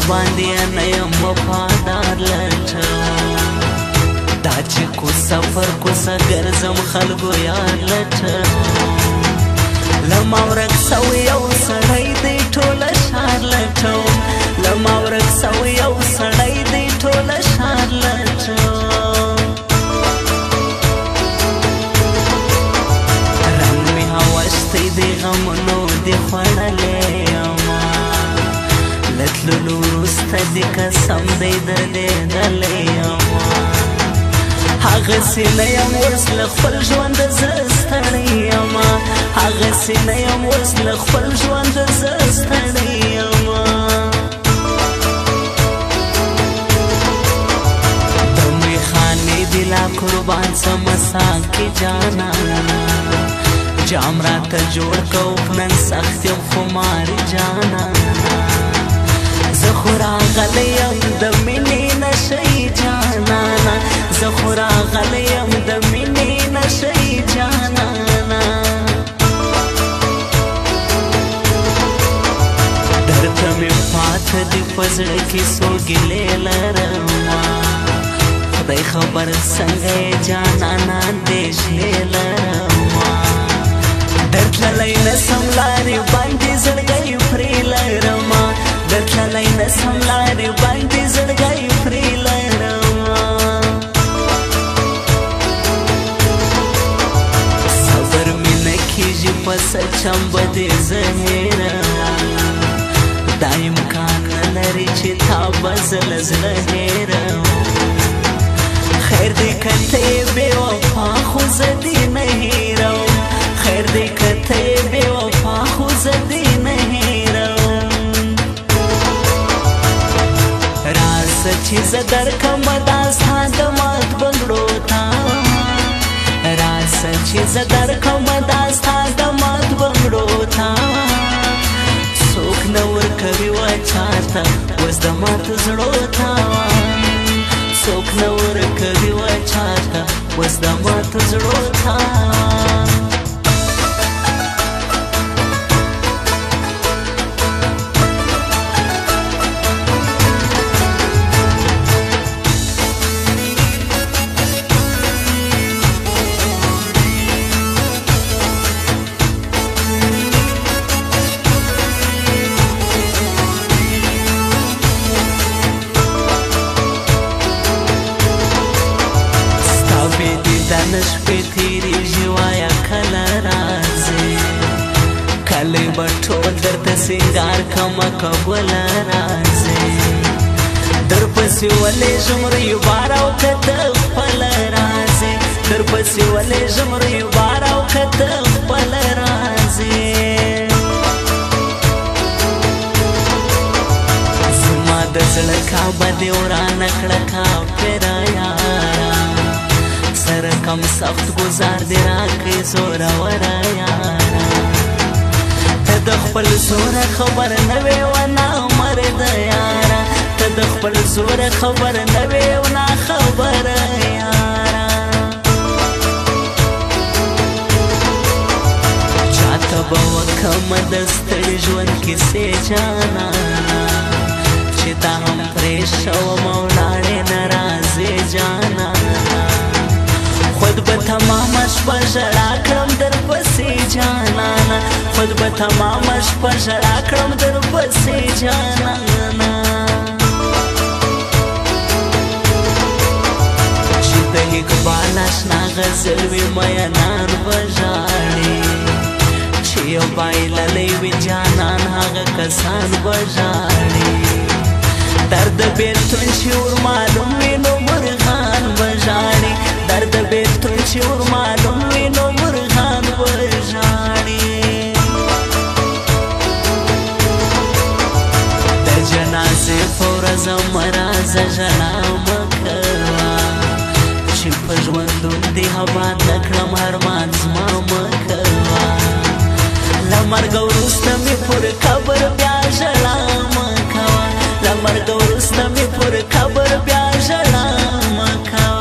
باندې نه یم وفادار لټوم دا چې کو سفر کوڅه ګرځم خلکو یار لټوم لما ورک سوی یو سړی دی ټوله ښار لټوم لما ورک سوی یو سړی دی ټوله ښار لټوم رنګ مې هوشتی دی غمونو دې خوړلی یمه له تللو وروسته دې قسم دی درلېدلی یمه هغسې نه یم اوس له خپل ژونده زه ستړی یمه هغسې نه یم اوس له خپل ژونده زه ستړی یمه د میخانې دې لا قربان سمه ساقي جانانه جام راته جوړ کوف نن سخت یم خمار جانانه زه خو راغلی یم د مینې نشی جانانه زه خو راغلی یم د مینې نشی جانانه درته مې پاته دي په زړه کې څو ګیلې لرمه خدای خبر څنګه یې جانانه اندېښنې لرمه درتللی نسم لارې باندې زړګی پرې لرمه درتللی نسم لارې باندې زړګی پرې لرمه صبر مې نه کېږي په سچم به دې زه هېروم دا امکان نه لري چې تا به زه له زړه هېروم خیر دې که ته یې بې وفا خو زه دې نه هېروم خیر دې که ته یې بې وفا خو زه دې نه هېروم راځه چې زه درکړمه دا ستا د مات بنګړو ته راځه چې زه درکړمه دا ستا د مات بنګړو ته څوک نه ورکوي و چاته اوس د ماتو زړو ته څوک نه ورکوي و چاته اوس د ماتو زړو ته شپې تېرېږي وایه کله راځې کله به ټول درته سینګار کمه قبوله راځې درپسې ولېږم ریبار او که ته خپله راځې درپسې ولېږم ریبار او که ته خپله راځې زما د زړه کعبه دې ورانه کړه کافره یاره سره کم سخت گزار دی راکړې زوروره یاره ته د خپل زوره خبر نه وې و نامرده یاره ته د خپل زوره خبر نه وې و ناخبره یاره چاته به وکړمه د ستړي ژوند کیسې جانانه چې تا هم پرېښوم او لاړې نه راځې جانانه خود به تمامه شپه ژړا کړم درپسې جانانه خود به تمامه شپه ژړا کړم درپسې جانانه چې د اقبال اشنا غزل وي مینان به ژاړي چې یو بایللی وي جانان هغه کسان به ژاړي درد بېلتون چې ورمعلوم وي نو مرغان به ژاړي درد بېلتون چې ورمعلوم وي نو مرغان به ژاړي د جنازې په ورځ مه راځه ژړا مه کوه چې په ژوندون دې اباد نه کړم ارمان زما مه کوه له مرګه وروسته مې پر قبر بیا ژړا مه کوه له مرګه وروسته مې پر قبر بیا ژړا مه کوه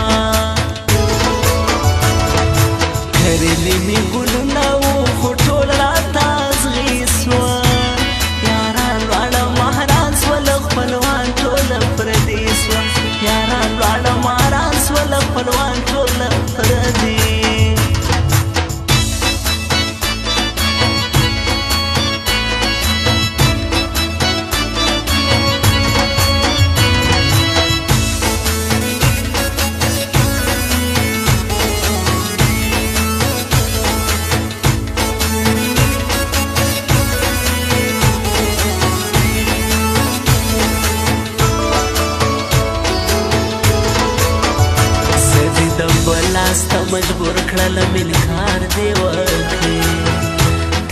کرلي مې ګلونه وو خو ټول راته ازغي سوه یاران واړه مهران سول خپلوان مجبور کړل منکار دی وکړي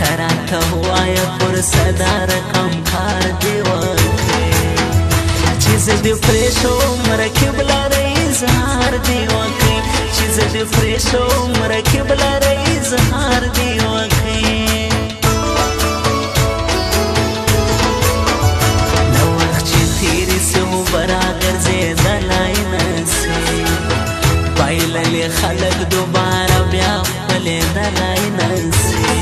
تراته وایا پر صدا رقم کار دی وکړي چې زه دې پرې شوم رقیب لره اظهار دی وکړي چې زه دې پرې شوم رقیب لره اظهار دی وکړي نو وخت چې تېرې سي مو به راګرځېدلی نسي بایللې خلک دوباره بیا خپلېدلی نسي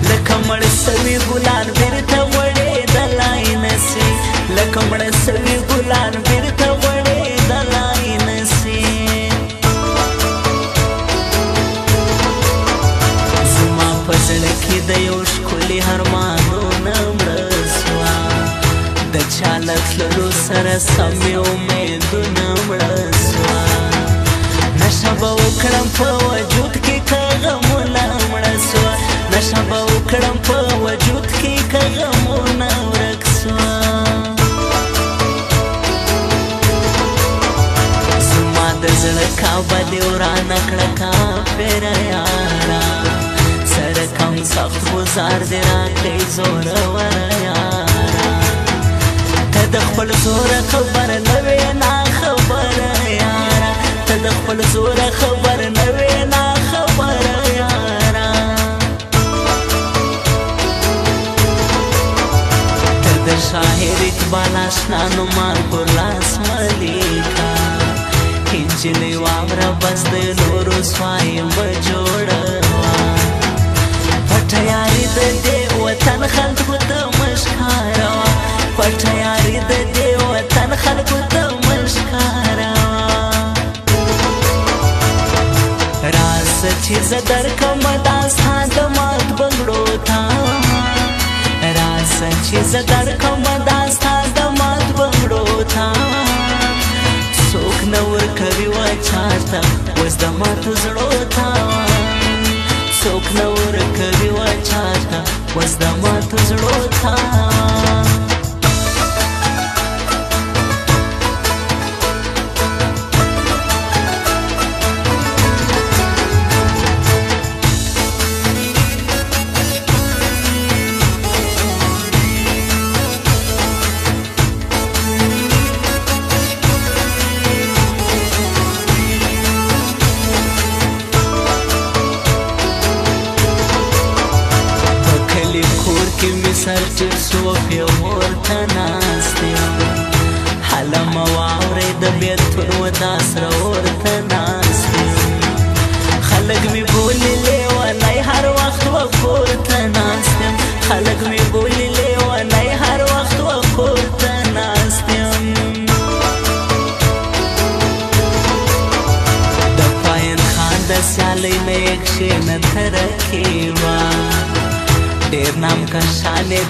لکه مړ سوي ګلان بېرته غوړېدلی نسي لکه مړ سوي ګلان بېرته غوړېدلی نسي زما په زړه کې د یو ښکلي ارمانونه مړه سوه د چا له تللو سره سم مې امیدونه مړه سوه نشه به وکړم په وجود کې که غمونه مړه سوه نشه به وکړم په وجود کې که غمونه ورک سوه زما د زړه کعبه دې ورانه کړه کافره یاره سره کم سخت ګزار دې راکړئ زوروره یاره ته د خپل زوره خبر نه وې ناخبره یاره ته د خپل زوره خبر نه وې ناخبره یاره ته د شاعر اقبال اشنا نومان پر لاس ملیکه نجلۍ واوره بس د نورو سوای مه جوړوه پټه یاري د دې وطن خلکو ته مه ښکاروه پټه یاري د دې وطن خلکو ته مه ښکاروه راسه چې زه درکړم دا ستا د مات بنګړو ته راسه چې زه درکړم دا ستا د مات بنګړو ته څوک نه ورکوي چاته اوس د ماتو زړو ته څوک نه ورکوي چاته اوس د ماتو زړو ته سر چې څوک یې ورته ناست یم هله مه واورئ د بېلتون و دا سره ورته ناست یم خلک مې بولي لیونی هر وخت و کور ته ناست یم خلک مې بولي لیونی هر وخت و کور ته ناست یم د پاین خان د سیالۍ نه یې کښېنه ترکې وه ډېر نام کشانې